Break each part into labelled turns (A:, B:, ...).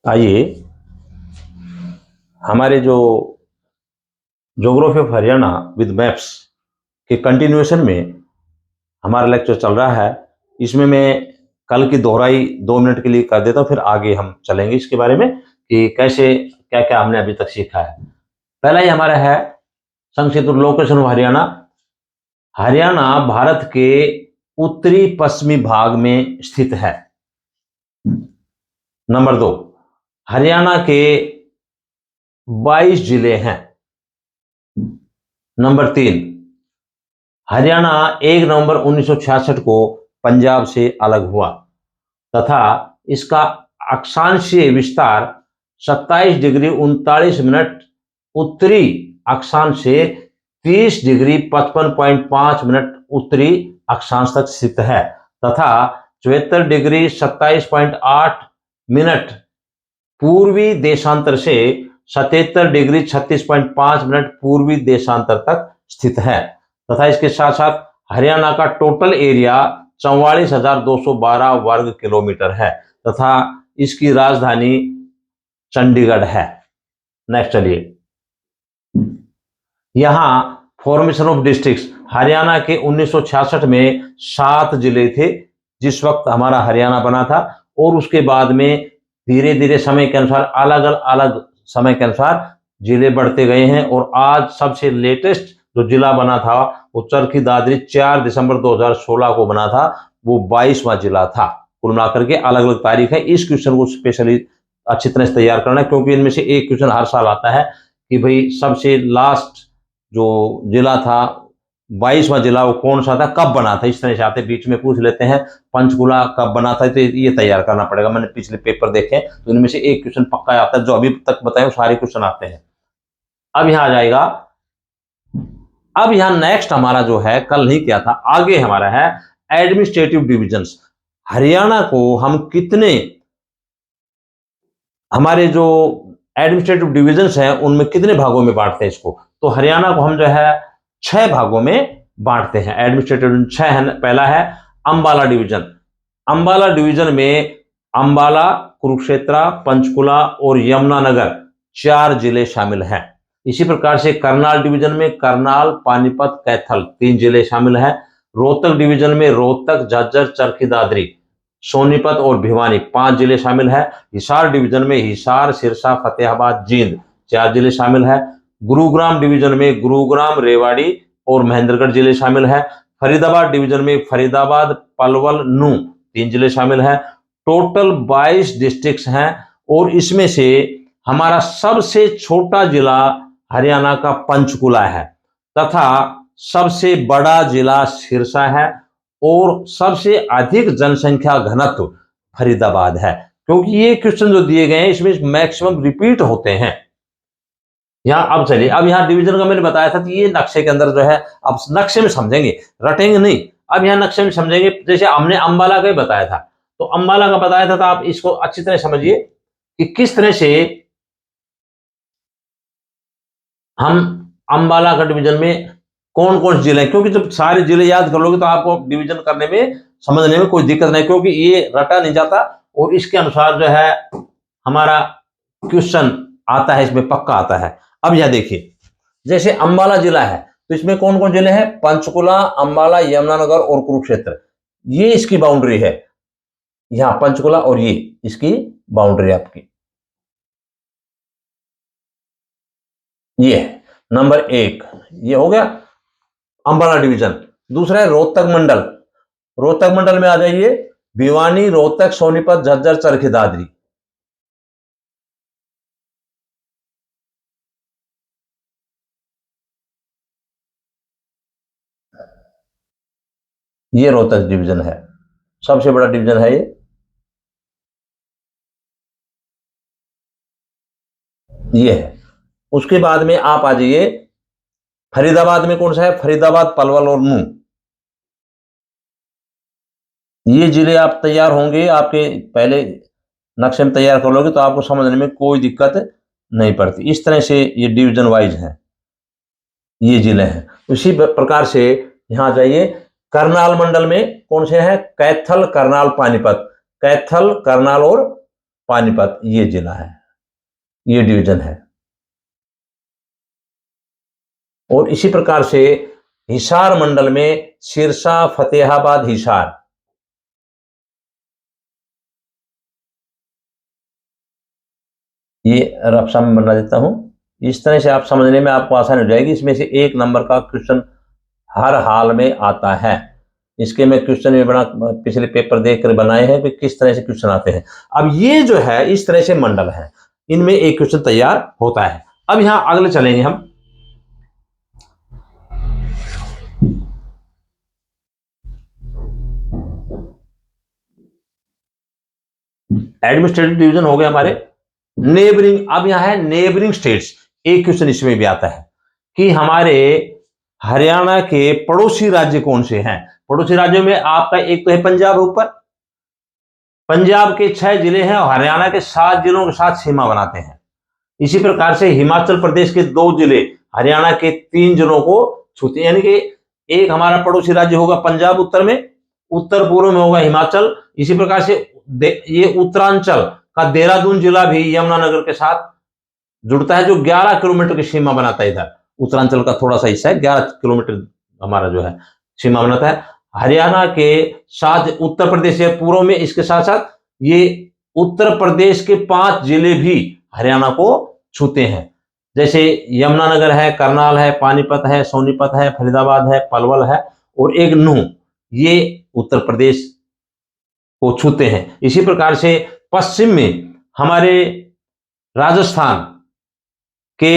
A: आइए हमारे जो geography of Haryana with maps के कंटिन्यूएशन में हमारा लेक्चर चल रहा है। इसमें मैं कल की दोहराई 2 मिनट के लिए कर देता हूँ, फिर आगे हम चलेंगे इसके बारे में कि कैसे क्या क्या हमने अभी तक सीखा है। पहला ही हमारा है संक्षिप्त लोकेशन ऑफ हरियाणा। हरियाणा भारत के उत्तरी पश्चिमी भाग में स्थित है। नंबर 2, हरियाणा के 22 जिले हैं। नंबर 3, हरियाणा 1 नवंबर 1966 को पंजाब से अलग हुआ तथा इसका अक्षांशीय विस्तार 27 डिग्री 39 मिनट उत्तरी अक्षांश से 30 डिग्री 55.5 मिनट उत्तरी अक्षांश तक स्थित है तथा 74 डिग्री 27.8 मिनट पूर्वी देशांतर से 77 डिग्री 36.5 मिनट पूर्वी देशांतर तक स्थित है तथा इसके साथ साथ हरियाणा का टोटल एरिया 44,212 वर्ग किलोमीटर है तथा इसकी राजधानी चंडीगढ़ है। नेक्स्ट चलिए, यहां फॉर्मेशन ऑफ डिस्ट्रिक्ट्स हरियाणा के 1966 में 7 जिले थे जिस वक्त हमारा हरियाणा बना था, और उसके बाद में धीरे धीरे समय के अनुसार अलग अलग समय के अनुसार जिले बढ़ते गए हैं और आज सबसे लेटेस्ट जो जिला बना था वो चरखी दादरी 4 दिसंबर 2016 को बना था, वो 22वां जिला था। कुल मिलाकर के अलग अलग तारीख है। इस क्वेश्चन को स्पेशली अच्छी तरह से तैयार करना है क्योंकि इनमें से एक क्वेश्चन हर साल आता है कि भाई सबसे लास्ट जो जिला था 22वां जिला वो कौन सा था, कब बना था। इस तरह से आते बीच में पूछ लेते हैं पंचकुला कब बना था, तो ये तैयार करना पड़ेगा। मैंने पिछले पेपर देखे तो इनमें से एक क्वेश्चन पक्का आता है, जो अभी तक बताए वो सारे क्वेश्चन आते हैं। अब यहां आ जाएगा, अब यहां नेक्स्ट हमारा जो है कल नहीं किया था, आगे हमारा है एडमिनिस्ट्रेटिव डिविजन्स। हरियाणा को हम कितने, हमारे जो एडमिनिस्ट्रेटिव डिविजन्स हैं उनमें कितने भागों में बांटते हैं इसको, तो हरियाणा को हम जो है 6 भागों में बांटते हैं। एडमिनिस्ट्रेटिव 6 है। पहला है अंबाला डिवीजन। अंबाला डिवीजन में अंबाला, कुरुक्षेत्र, पंचकुला और यमुनानगर 4 जिले शामिल हैं। इसी प्रकार से करनाल डिवीजन में करनाल, पानीपत, कैथल 3 जिले शामिल हैं। रोहतक डिवीजन में रोहतक, झज्जर, चरखी दादरी, सोनीपत और भिवानी 5 जिले शामिल है। हिसार डिवीजन में हिसार, सिरसा, फतेहाबाद, जींद 4 जिले शामिल है। गुरुग्राम डिवीजन में गुरुग्राम, रेवाड़ी और महेंद्रगढ़ जिले शामिल है। फरीदाबाद डिवीजन में फरीदाबाद, पलवल, नूंह 3 जिले शामिल है। टोटल 22 डिस्ट्रिक्ट्स हैं और इसमें से हमारा सबसे छोटा जिला हरियाणा का पंचकुला है तथा सबसे बड़ा जिला सिरसा है और सबसे अधिक जनसंख्या घनत्व फरीदाबाद है। क्योंकि ये क्वेश्चन जो दिए गए हैं इसमें मैक्सिमम रिपीट होते हैं। यहां अब चलिए, अब यहां डिवीजन का मैंने बताया था कि ये नक्शे के अंदर जो है, अब नक्शे में समझेंगे, रटेंगे नहीं। अब यहां नक्शे में समझेंगे। जैसे हमने अंबाला का ही बताया था, तो अंबाला का बताया था, तो आप इसको अच्छी तरह समझिए कि किस तरह से हम अंबाला का डिवीजन में कौन कौन से जिले हैं। क्योंकि जब सारे जिले याद कर लोगे तो आपको डिवीजन करने में, समझने में कोई दिक्कत नहीं, क्योंकि ये रटा नहीं जाता और इसके अनुसार जो है हमारा क्वेश्चन आता है, इसमें पक्का आता है। अब यह देखिए, जैसे अंबाला जिला है तो इसमें कौन कौन जिले हैं, पंचकुला, अंबाला, यमुनानगर और कुरुक्षेत्र, ये इसकी बाउंड्री है। यहां पंचकुला और ये इसकी बाउंड्री है आपकी, ये नंबर 1 ये हो गया अंबाला डिवीजन। दूसरा है रोहतक मंडल। रोहतक मंडल में आ जाइए, भिवानी, रोहतक, सोनीपत, झज्जर, चरखी दादरी। ये रोहतक डिवीजन है, सबसे बड़ा डिवीजन है ये है। उसके बाद में आप आ जाइए फरीदाबाद में, कौन सा है, फरीदाबाद, पलवल और नूंह। ये जिले आप तैयार होंगे, आपके पहले नक्शे में तैयार कर लोगे तो आपको समझने में कोई दिक्कत नहीं पड़ती। इस तरह से ये डिवीजन वाइज है, ये जिले हैं। उसी प्रकार से यहां जाइए, करनाल मंडल में कौन से हैं, कैथल, करनाल, पानीपत। कैथल, करनाल और पानीपत, ये जिला है, ये डिवीजन है। और इसी प्रकार से हिसार मंडल में सिरसा, फतेहाबाद, हिसार, ये रक्षा में बना देता हूं। इस तरह से आप समझने में आपको आसानी हो जाएगी। इसमें से 1 नंबर का क्वेश्चन हर हाल में आता है। इसके मैं क्वेश्चन भी बना पिछले पेपर देख कर बनाए हैं कि किस तरह से क्वेश्चन आते हैं। अब ये जो है इस तरह से मंडल है, इनमें एक क्वेश्चन तैयार होता है। अब यहां अगले चलेंगे हम। एडमिनिस्ट्रेटिव डिवीजन हो गए हमारे। नेबरिंग, अब यहां है नेबरिंग स्टेट्स। एक क्वेश्चन इसमें भी आता है कि हमारे हरियाणा के पड़ोसी राज्य कौन से हैं। पड़ोसी राज्यों में आपका एक तो है पंजाब ऊपर, पंजाब के 6 जिले हैं और हरियाणा के 7 जिलों के साथ सीमा बनाते हैं। इसी प्रकार से हिमाचल प्रदेश के 2 जिले हरियाणा के 3 जिलों को छूते हैं, यानी कि एक हमारा पड़ोसी राज्य होगा पंजाब उत्तर में, उत्तर पूर्व में होगा हिमाचल। इसी प्रकार से ये उत्तरांचल का देहरादून जिला भी यमुनानगर के साथ जुड़ता है, जो 11 किलोमीटर की सीमा बनाता है। इधर उत्तरांचल का थोड़ा सा हिस्सा है, 11 किलोमीटर हमारा जो है सीमा बनाता है। हरियाणा के साथ उत्तर प्रदेश है पूर्व में, इसके साथ साथ ये उत्तर प्रदेश के 5 जिले भी हरियाणा को छूते हैं, जैसे यमुनानगर है, करनाल है, पानीपत है, सोनीपत है, फरीदाबाद है, पलवल है और एक नूह, ये उत्तर प्रदेश को छूते हैं। इसी प्रकार से पश्चिम में हमारे राजस्थान के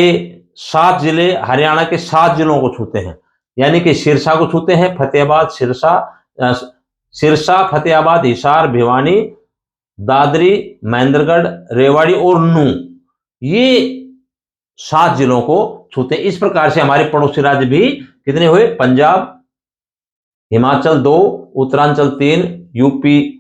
A: 7 जिले हरियाणा के 7 जिलों को छूते हैं, यानी कि सिरसा को छूते हैं, फतेहाबाद, सिरसा, फतेहाबाद, हिसार, भिवानी, दादरी, महेंद्रगढ़, रेवाड़ी और नूह, ये 7 जिलों को छूते हैं। इस प्रकार से हमारे पड़ोसी राज्य भी कितने हुए, पंजाब, हिमाचल 2, उत्तरांचल 3, यूपी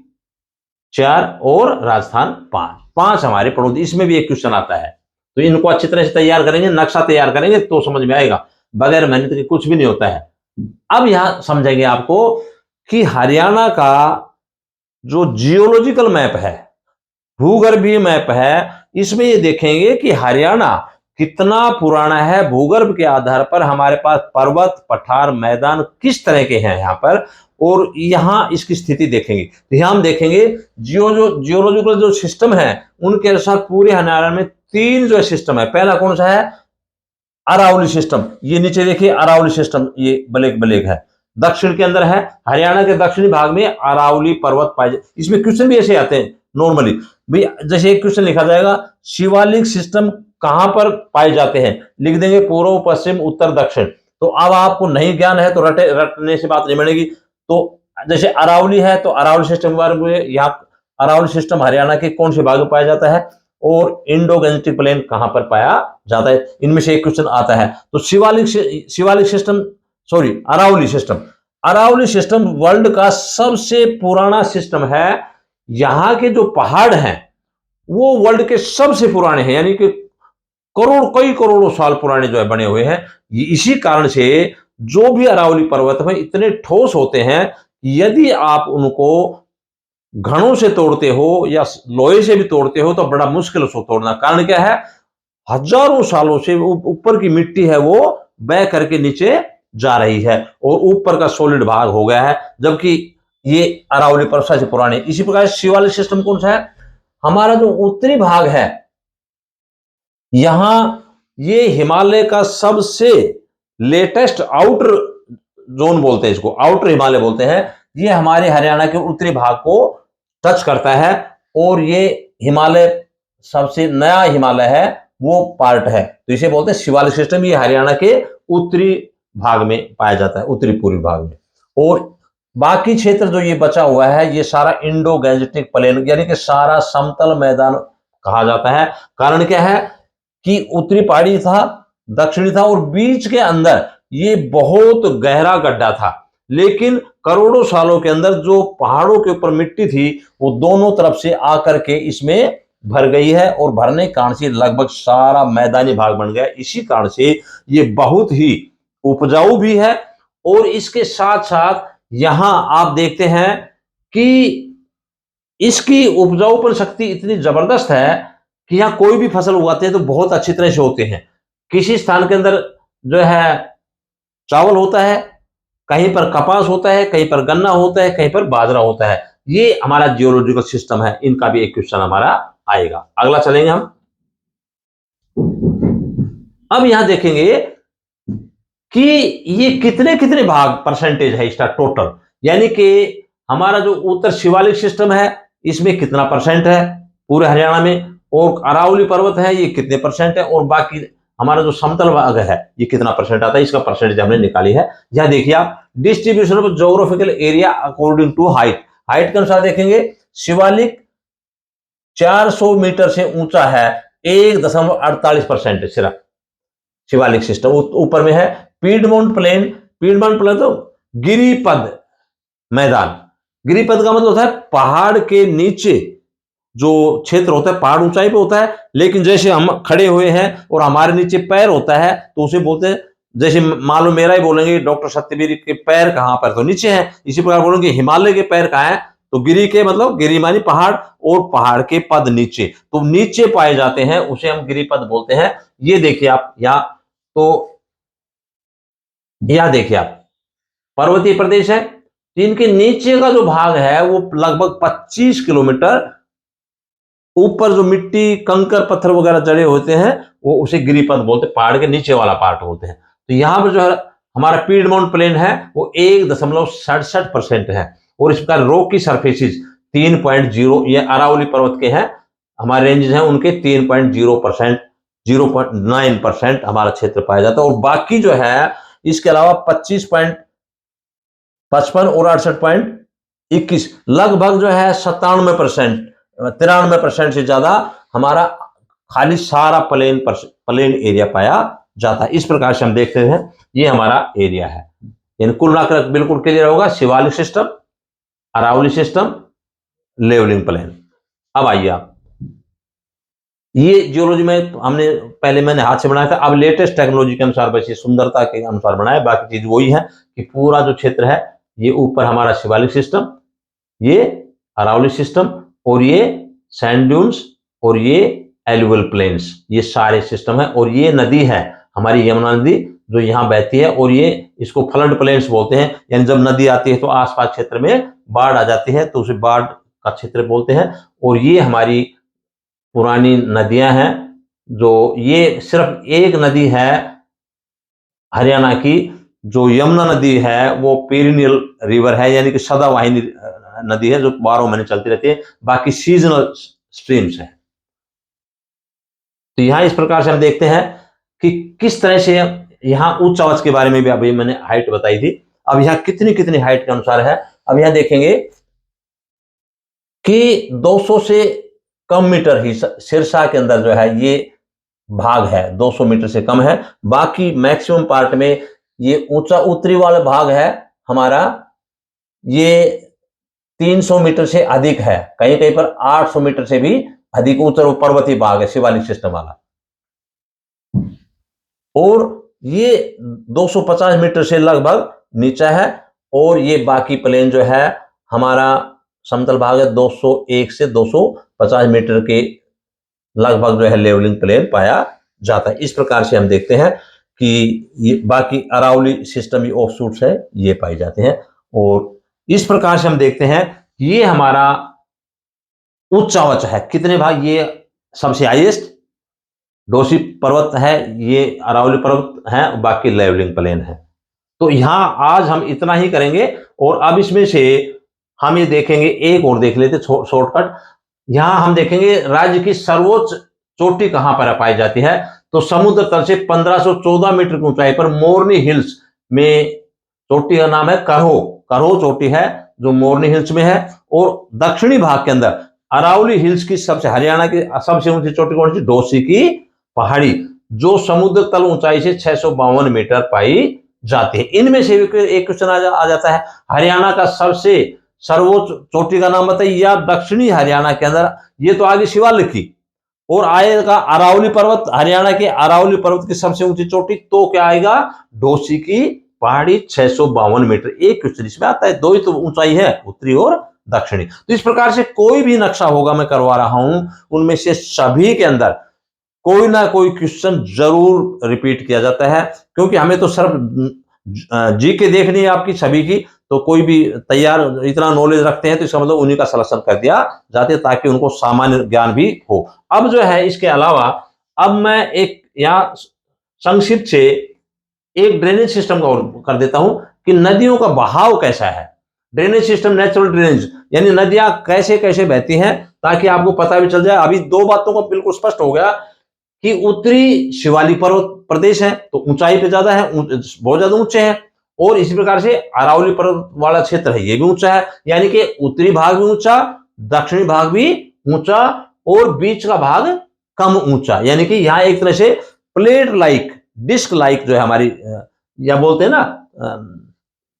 A: 4 और राजस्थान 5 हमारे पड़ोसी। इसमें भी एक क्वेश्चन आता है, तो इनको अच्छी तरह से तैयार करेंगे, नक्शा तैयार करेंगे तो समझ में आएगा, बगैर मेहनत के कुछ भी नहीं होता है। अब यहां समझेंगे आपको कि हरियाणा का जो जियोलॉजिकल मैप है, भूगर्भीय मैप है, इसमें ये देखेंगे कि हरियाणा कितना पुराना है। भूगर्भ के आधार पर हमारे पास पर्वत, पठार, मैदान किस तरह के हैं यहाँ पर, और यहाँ इसकी स्थिति देखेंगे। तो हम देखेंगे जियोलॉजिकल जो सिस्टम है उनके अनुसार पूरे हरियाणा में 3 जो सिस्टम है। पहला कौन सा है, अरावली सिस्टम, ये नीचे देखिए अरावली सिस्टम, ये ब्लैक ब्लैक है, दक्षिण के अंदर है। हरियाणा के दक्षिणी भाग में अरावली पर्वत पाए जाते। इसमें क्वेश्चन भी ऐसे आते हैं नॉर्मली भाई, जैसे एक क्वेश्चन लिखा जाएगा शिवालिक सिस्टम कहां पर पाए जाते हैं, लिख देंगे पूर्व, पश्चिम, उत्तर, दक्षिण। तो अब आपको नहीं ज्ञान है तो रटने से बात नहीं बनेगी। तो जैसे अरावली है तो अरावली सिस्टम के बारे में, यहाँ अरावली सिस्टम हरियाणा के कौन से भाग में पाया जाता है और इंडो गैंजेटिक प्लेन कहां पर पाया जाता है, इनमें से एक क्वेश्चन आता है। तो Shivalik system, sorry Aravalli system world का सबसे पुराना सिस्टम है। यहां के जो पहाड़ हैं वो वर्ल्ड के सबसे पुराने हैं, यानी कि कई करोड़ों साल पुराने जो है बने हुए हैं। इसी कारण से जो भी अरावली पर्वत में इतने ठोस होते हैं, यदि आप उनको घड़ों से तोड़ते हो या लोहे से भी तोड़ते हो तो बड़ा मुश्किल उसको तोड़ना। कारण क्या है, हजारों सालों से ऊपर की मिट्टी है वो बह करके नीचे जा रही है और ऊपर का सॉलिड भाग हो गया है, जबकि ये अरावली पर्वत सबसे पुराने। इसी प्रकार शिवालिक सिस्टम कौन सा है, हमारा जो उत्तरी भाग है, यहां ये हिमालय का सबसे लेटेस्ट आउटर जोन बोलते हैं, इसको आउटर हिमालय बोलते हैं। ये हमारे हरियाणा के उत्तरी भाग को टच करता है और ये हिमालय सबसे नया हिमालय है, वो पार्ट है, तो इसे बोलते हैं शिवालिक सिस्टम। ये हरियाणा के उत्तरी भाग में पाया जाता है, उत्तरी पूर्वी भाग में। और बाकी क्षेत्र जो ये बचा हुआ है ये सारा इंडो गैंजेटिक प्लेन, यानी कि सारा समतल मैदान कहा जाता है। कारण क्या है कि उत्तरी पहाड़ी था, दक्षिणी था और बीच के अंदर ये बहुत गहरा गड्ढा था, लेकिन करोड़ों सालों के अंदर जो पहाड़ों के ऊपर मिट्टी थी वो दोनों तरफ से आकर के इसमें भर गई है और भरने के कारण से लगभग सारा मैदानी भाग बन गया। इसी कारण से ये बहुत ही उपजाऊ भी है। और इसके साथ साथ यहां आप देखते हैं कि इसकी उपजाऊपन शक्ति इतनी जबरदस्त है कि यहाँ कोई भी फसल उगाते हैं तो बहुत अच्छी तरह से होते हैं। किसी स्थान के अंदर जो है चावल होता है, कहीं पर कपास होता है, कहीं पर गन्ना होता है, कहीं पर बाजरा होता है। ये हमारा जियोलॉजिकल सिस्टम है, इनका भी एक क्वेश्चन हमारा आएगा। अगला चलेंगे हम। अब यहां देखेंगे कि ये कितने कितने भाग परसेंटेज है इसका टोटल, यानी कि हमारा जो उत्तर शिवालिक सिस्टम है इसमें कितना परसेंट है पूरे हरियाणा में, और अरावली पर्वत है ये कितने परसेंट है, और बाकी हमारा जो समतल भाग है ये कितना परसेंट आता है, इसका परसेंटेज हमने निकाली है। यह देखिए आप, distribution of geographical area according to height. Height के अनुसार देखेंगे शिवालिक 400 मीटर से ऊंचा है, 1.48% सिर्फ शिवालिक सिस्टम ऊपर में है। पीडमोंट प्लेन, पीडमोंट प्लेन तो गिरिपद मैदान, गिरिपद का मतलब होता है पहाड़ के नीचे जो क्षेत्र होता है, पहाड़ ऊंचाई पे होता है, लेकिन जैसे हम खड़े हुए हैं और हमारे नीचे पैर होता है तो उसे बोलते हैं, जैसे मालूम मेरा ही बोलेंगे डॉक्टर सत्यवीर के पैर कहां पर, तो नीचे है। इसी प्रकार बोलेंगे हिमालय के पैर कहां है, तो गिरी के मतलब गिरी मानी पहाड़, और पहाड़ के पद नीचे, तो नीचे पाए जाते हैं उसे हम गिरिपद बोलते हैं। ये देखिए आप यहां, तो यह देखिए आप पर्वतीय प्रदेश है, इनके नीचे का जो भाग है वो लगभग 25 किलोमीटर ऊपर जो मिट्टी कंकर पत्थर वगैरह जड़े होते हैं वो उसे गिरिपद बोलते हैं, पहाड़ के नीचे वाला पार्ट होते हैं। तो यहां पर जो है हमारा पीडमाउंट प्लेन है वो 1.67% है, और इसका रॉक की सरफेसिस 3.0, ये अरावली पर्वत के हैं, हमारे रेंजेस हैं उनके 3.0%, 0.9% हमारा क्षेत्र पाया जाता है, और बाकी जो है इसके अलावा 25.55 और 68.21 लगभग जो है 97%, 93% से ज्यादा हमारा खाली सारा प्लेन एरिया पाया जाता है। इस प्रकार से हम देखते हैं ये हमारा एरिया है, यानी कुल मिलाकर बिल्कुल क्लियर होगा, Shivalik system, Aravalli system, levelling plain. अब आइए आप, ये जियोलॉजी में हमने पहले मैंने हाथ से बनाया था, अब लेटेस्ट टेक्नोलॉजी के अनुसार बस ये सुंदरता के अनुसार बनाया, बाकी चीज वही है कि पूरा जो क्षेत्र है ये ऊपर हमारा शिवालिक सिस्टम, ये अरावली सिस्टम, और ये सैंड ड्यून्स, और ये एलुवियल प्लेन्स, ये सारे सिस्टम है। और ये नदी है हमारी यमुना नदी जो यहाँ बहती है, और ये इसको फ्लड प्लेन्स बोलते हैं, यानी जब नदी आती है तो आसपास क्षेत्र में बाढ़ आ जाती है तो उसे बाढ़ का क्षेत्र बोलते हैं। और ये हमारी पुरानी नदियां हैं, जो ये सिर्फ एक नदी है हरियाणा की, जो यमुना नदी है वो पेरिनियल रिवर है, यानी कि सदावाहिनी नदी है जो 12 महीने चलती रहती है, बाकी सीजनल स्ट्रीम्स है। तो यहां इस प्रकार से हम देखते हैं कि किस तरह से यहां उच्च आवाज के बारे में भी अभी मैंने हाइट बताई थी, अब यहां कितनी कितनी हाइट के अनुसार है। अब यहां देखेंगे कि 200 से कम मीटर ही सिरसा के अंदर जो है ये भाग है, 200 मीटर से कम है, बाकी मैक्सिमम पार्ट में ये ऊंचा उत्तरी वाला भाग है हमारा, ये 300 मीटर से अधिक है, कहीं कहीं पर 800 मीटर से भी अधिक ऊंचा पर्वतीय भाग है शिवालिक सिस्टम वाला, और ये 250 मीटर से लगभग नीचा है, और ये बाकी प्लेन जो है हमारा समतल भाग है 201 से 250 मीटर के लगभग जो है लेवलिंग प्लेन पाया जाता है। इस प्रकार से हम देखते हैं कि ये बाकी अरावली सिस्टम ये ऑफशूट्स है ये पाए जाते हैं, और इस प्रकार से हम देखते हैं ये हमारा उच्चावच है, कितने भाग, ये सबसे हाईएस्ट डोसी पर्वत है, ये अरावली पर्वत है, बाकी लेवलिंग प्लेन है। तो यहां आज हम इतना ही करेंगे, और अब इसमें से हम ये देखेंगे, एक और देख लेते शॉर्टकट, यहां हम देखेंगे राज्य की सर्वोच्च चोटी कहां पर पाई जाती है, तो समुद्र तल से 1514 मीटर की ऊंचाई पर मोरनी हिल्स में चोटी का नाम है करहो, करहो चोटी है जो मोरनी हिल्स में है। और दक्षिणी भाग के अंदर अरावली हिल्स की सबसे, हरियाणा की सबसे ऊंची चोटी कौन सी, डोसी की पहाड़ी, जो समुद्र तल ऊंचाई से 652 मीटर पाई जाती है। इनमें से एक क्वेश्चन आ जाता है, हरियाणा का सबसे सर्वोच्च चोटी का नाम बताइए, या दक्षिणी हरियाणा के अंदर, ये तो आगे शिवालिक की, और आएगा अरावली पर्वत, हरियाणा के अरावली पर्वत की सबसे ऊंची चोटी, तो क्या आएगा, डोसी की पहाड़ी 652 मीटर। एक क्वेश्चन इसमें आता है, दो ही तो ऊंचाई है, उत्तरी और दक्षिणी। तो इस प्रकार से कोई भी नक्शा होगा मैं करवा रहा हूं, उनमें से सभी के अंदर कोई ना कोई क्वेश्चन जरूर रिपीट किया जाता है, क्योंकि हमें तो सिर्फ जी के देखनी है आपकी सभी की, तो कोई भी तैयार इतना नॉलेज रखते हैं तो इसका मतलब उन्हीं का सलेक्शन कर दिया जाते है ताकि उनको सामान्य ज्ञान भी हो। अब जो है इसके अलावा अब मैं एक यहाँ संक्षिप्त से एक ड्रेनेज सिस्टम का और कर देता हूं कि नदियों का बहाव कैसा है। ड्रेनेज सिस्टम, नेचुरल ड्रेनेज, यानी नदियां कैसे कैसे बहती हैं, ताकि आपको पता भी चल जाए। अभी दो बातों को बिल्कुल स्पष्ट हो गया कि उत्तरी शिवालिक पर्वत प्रदेश है तो ऊंचाई पे ज्यादा है, बहुत ज्यादा ऊंचे हैं, और इसी प्रकार से अरावली पर्वत वाला क्षेत्र है ये भी ऊंचा है, यानी कि उत्तरी भाग भी ऊंचा, दक्षिणी भाग भी ऊंचा, और बीच का भाग कम ऊंचा, यानी कि यहाँ एक तरह से प्लेट लाइक, डिस्क लाइक जो है हमारी, या बोलते हैं ना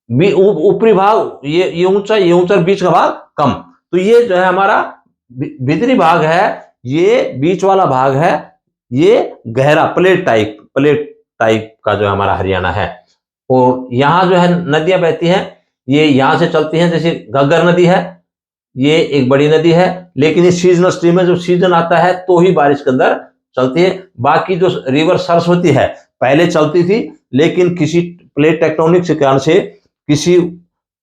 A: ऊपरी भाग ये ऊंचा, ये ऊंचा, बीच का भाग कम। तो ये जो है हमारा भीतरी भाग है, ये बीच वाला भाग है, ये गहरा प्लेट टाइप का जो हमारा हरियाणा है। और यहाँ जो है नदियां बहती हैं, ये यहां से चलती हैं, जैसे घग्गर नदी है, ये एक बड़ी नदी है, लेकिन ये सीजनल स्ट्रीम है, जो सीजन आता है तो ही बारिश के अंदर चलती है। बाकी जो रिवर सरस्वती है पहले चलती थी, लेकिन किसी प्लेट टेक्टोनिक के कारण से, किसी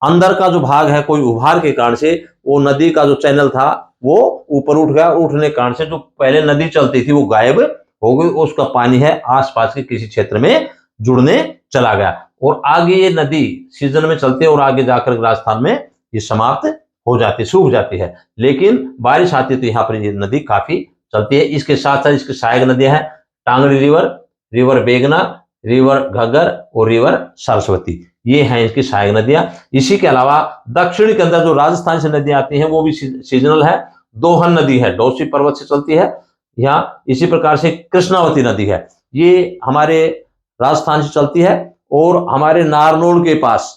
A: अंदर का जो भाग है कोई उभार के कारण से, वो नदी का जो चैनल था वो ऊपर उठ गया, उठने के कारण से जो पहले नदी चलती थी वो गायब हो गई, उसका पानी है आसपास के किसी क्षेत्र में जुड़ने चला गया, और आगे ये नदी सीजन में चलती है और आगे जाकर राजस्थान में ये समाप्त हो जाती, सूख जाती है। लेकिन बारिश आती है तो यहाँ पर ये नदी काफी चलती है। इसके साथ साथ इसकी सहायक नदियां हैं, Tangri river, river Begna, river Ghaggar और रिवर सरस्वती, ये हैं इसकी सहायक नदियां। इसी के अलावा दक्षिण के अंदर जो राजस्थान से नदियां आती हैं वो भी सीजनल है। दोहन नदी है, डोसी पर्वत से चलती है यहाँ। इसी प्रकार से कृष्णावती नदी है, ये हमारे राजस्थान से चलती है और हमारे नारनौल के पास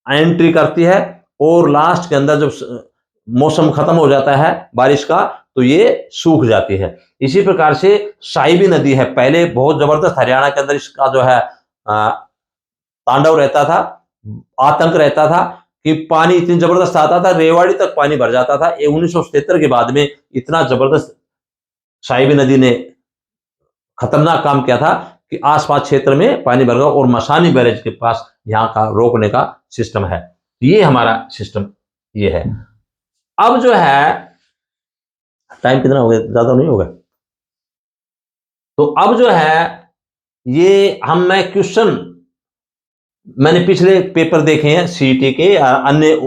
A: एंट्री करती है, और लास्ट के अंदर जब मौसम खत्म हो जाता है बारिश का तो ये सूख जाती है। इसी प्रकार से साहिबी नदी है, पहले बहुत जबरदस्त हरियाणा के अंदर इसका जो है तांडव रहता था, आतंक रहता था कि पानी इतनी जबरदस्त आता था, रेवाड़ी तक पानी भर जाता था। 1977 के बाद में इतना जबरदस्त साहिबी नदी ने खतरनाक काम किया था कि आसपास क्षेत्र में पानी भर गया, और मसानी बैरेज के पास यहाँ का रोकने का सिस्टम है। ये हमारा सिस्टम ये है। अब जो है टाइम कितना हो गया, ज्यादा नहीं हो गया, तो अब जो है ये मैं क्वेश्चन मैंने पिछले पेपर देखे हैं सीईटी के, अन्य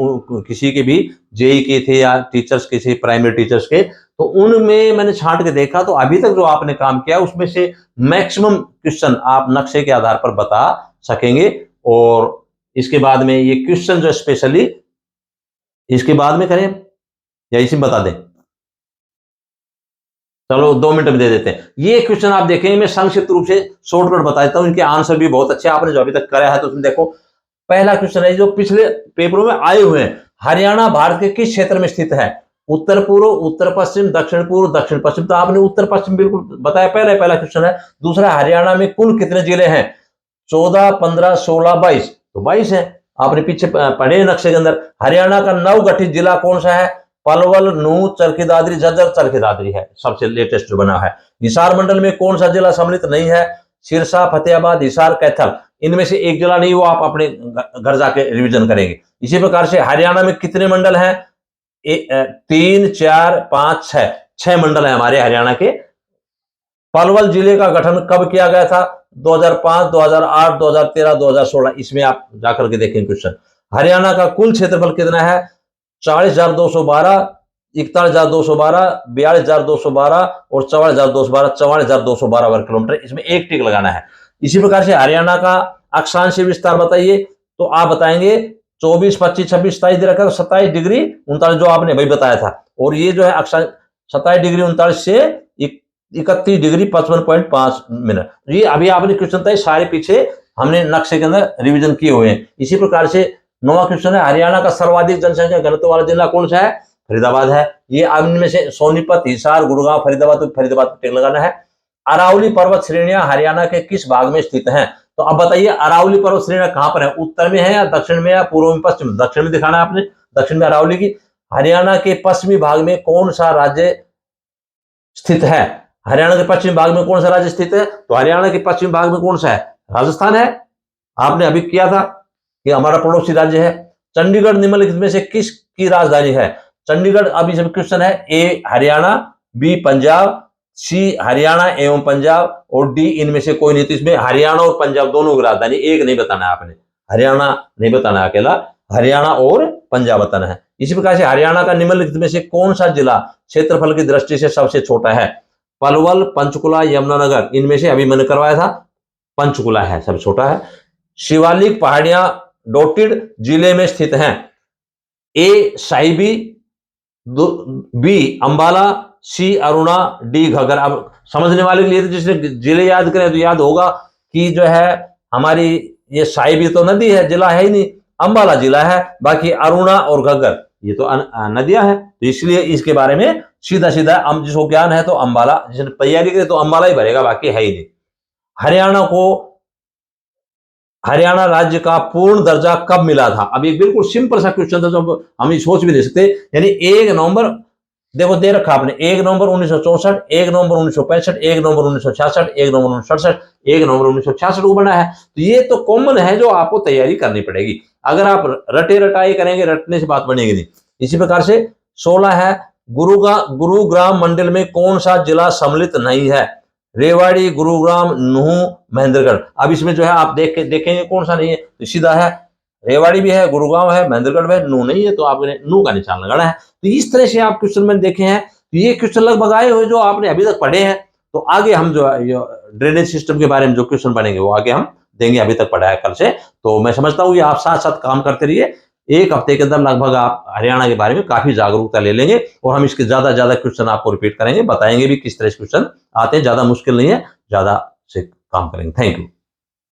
A: किसी के भी, जेई के थे या टीचर्स के थे, प्राइमरी टीचर्स के, तो उनमें मैंने छांट के देखा तो अभी तक जो आपने काम किया उसमें से मैक्सिमम क्वेश्चन आप नक्शे के आधार पर बता सकेंगे। और इसके बाद में ये क्वेश्चन जो स्पेशली इसके बाद में करें या इसी में बता दें, चलो 2 मिनट में दे देते हैं। ये क्वेश्चन आप देखेंगे, मैं संक्षिप्त रूप से शॉर्टकट बताता हूं, इनके आंसर भी बहुत अच्छे आपने जो अभी तक करा है तो उसमें देखो। पहला क्वेश्चन है जो पिछले पेपरों में आए हुए हैं, हरियाणा भारत के किस क्षेत्र में स्थित है? उत्तर पूर्व, उत्तर पश्चिम, दक्षिण पूर्व, दक्षिण पश्चिम। तो आपने उत्तर पश्चिम बिल्कुल बताया, पहला क्वेश्चन है। दूसरा, हरियाणा में कुल कितने जिले हैं? 14, 15, 16, 22, तो 22 है। आपने पीछे पढ़े नक्शे के अंदर। हरियाणा का नवगठित जिला कौन सा है? पलवल, नूंह, चरखी दादरी, झज्जर, चरखी दादरी है, सबसे लेटेस्ट जो बना है। हिसार मंडल में कौन सा जिला सम्मिलित नहीं है? सिरसा, फतेहाबाद, हिसार, कैथल। इनमें से एक जिला नहीं, वो आप अपने घर जाके रिवीजन करेंगे। इसी प्रकार से हरियाणा में कितने मंडल हैं? 3, 4, 5, 6, 6 मंडल है हमारे हरियाणा के। पलवल जिले का गठन कब किया गया था? 2005, 2008, 2013, 2016। इसमें आप जाकर के देखें क्वेश्चन। हरियाणा का कुल क्षेत्रफल कितना है? 40,212, 41,212, 42,212 और 44,212, 44,212 वर्ग किलोमीटर। इसमें एक टिक लगाना है। इसी प्रकार से हरियाणा का अक्षांशीय विस्तार बताइए, तो आप बताएंगे 24, 25, 26, 27 दे रखा है, 27 डिग्री 39 जो आपने भाई बताया था। और ये जो है 27 डिग्री 39 से 31 डिग्री 55.5 मिनट। ये अभी आपने क्वेश्चन था, सारे पीछे हमने नक्शे के अंदर रिवीजन किए हुए हैं। इसी प्रकार से 9वां क्वेश्चन है, हरियाणा का सर्वाधिक जनसंख्या घनत्व वाला जिला कौन सा है? फरीदाबाद है। ये इनमें से सोनीपत, हिसार, गुड़गांव, फरीदाबाद, तो फरीदाबाद पर टिक लगाना है। अरावली पर्वत श्रेणियां हरियाणा के किस भाग में स्थित हैं? तो अब बताइए अरावली पर्वत श्रेणियां कहां पर है? उत्तर में है या दक्षिण में या पूर्व में पश्चिम? दक्षिण में दिखाना है आपने, दक्षिण में अरावली की। हरियाणा के पश्चिमी भाग में कौन सा राज्य स्थित है? हरियाणा के पश्चिमी भाग में कौन सा राज्य स्थित है? तो हरियाणा के पश्चिमी भाग में कौन सा है? राजस्थान है। आपने अभी किया था कि हमारा पड़ोसी राज्य है। चंडीगढ़ निम्नलिखित में से किसकी राजधानी है? चंडीगढ़, अभी जब क्वेश्चन है ए हरियाणा, बी पंजाब, सी हरियाणा एवं पंजाब और डी इनमें से कोई नहीं। तो इसमें हरियाणा और पंजाब दोनों की राजधानी, एक नहीं बताना है आपने, हरियाणा नहीं बताना है अकेला, हरियाणा और पंजाब बताना है। इसी प्रकार से हरियाणा का निम्नलिखित में से कौन सा जिला क्षेत्रफल की दृष्टि से सबसे छोटा है? पलवल, पंचकुला, यमुनानगर, इनमें से अभी मैंने करवाया था पंचकुला है सबसे छोटा है। शिवालिक पहाड़ियां डोटिड जिले में स्थित हैं। ए साहिबी, बी अंबाला, सी अरुणा, डी घग्गर। अब समझने वाले के लिए तो जिसने जिले याद करें तो याद होगा कि जो है हमारी ये साहिबी तो नदी है, जिला है ही नहीं, अंबाला जिला है, बाकी अरुणा और घग्गर ये तो नदियां हैं। तो इसलिए इसके बारे में सीधा सीधा हम जिसको ज्ञान है तो अंबाला, जिसने तैयारी करे तो अंबाला ही भरेगा, बाकी है ही नहीं। हरियाणा राज्य का पूर्ण दर्जा कब मिला था? अब एक बिल्कुल सिंपल सा क्वेश्चन था जो हम सोच भी नहीं सकते। यानी 1 नवंबर, देखो दे रखा आपने 1 नवंबर 1964, 1 नवंबर 1965, 1 नवंबर 1966, 1 नवंबर 1967, 1 नवंबर 1966 को बना है। तो ये तो कॉमन है जो आपको तैयारी करनी पड़ेगी। अगर आप रटे रटाई करेंगे, रटने से बात बनेगी नहीं। इसी प्रकार से 16 है, गुरुग्राम मंडल में कौन सा जिला सम्मिलित नहीं है? रेवाड़ी, गुरुग्राम, नूह, महेंद्रगढ़। अब इसमें जो है आप देखेंगे कौन सा नहीं है, तो सीधा है रेवाड़ी भी है, गुरुग्राम है, महेंद्रगढ़ है, नूह नहीं है, तो आपने नूह का निशान लगाना है। तो इस तरह से आप क्वेश्चन में देखे हैं। तो ये क्वेश्चन लगभग आए हुए जो आपने अभी तक पढ़े हैं। तो आगे हम जो ड्रेनेज सिस्टम के बारे में जो क्वेश्चन बनेंगे वो आगे हम देंगे, अभी तक पढ़ा है कल से। तो मैं समझता हूँ कि आप साथ साथ काम करते रहिए। 1 हफ्ते के अंदर लगभग आप हरियाणा के बारे में काफी जागरूकता ले लेंगे और हम इसके ज्यादा ज्यादा क्वेश्चन आपको रिपीट करेंगे, बताएंगे भी किस तरह से क्वेश्चन आते हैं। ज्यादा मुश्किल नहीं है, ज्यादा से काम करेंगे। Thank you.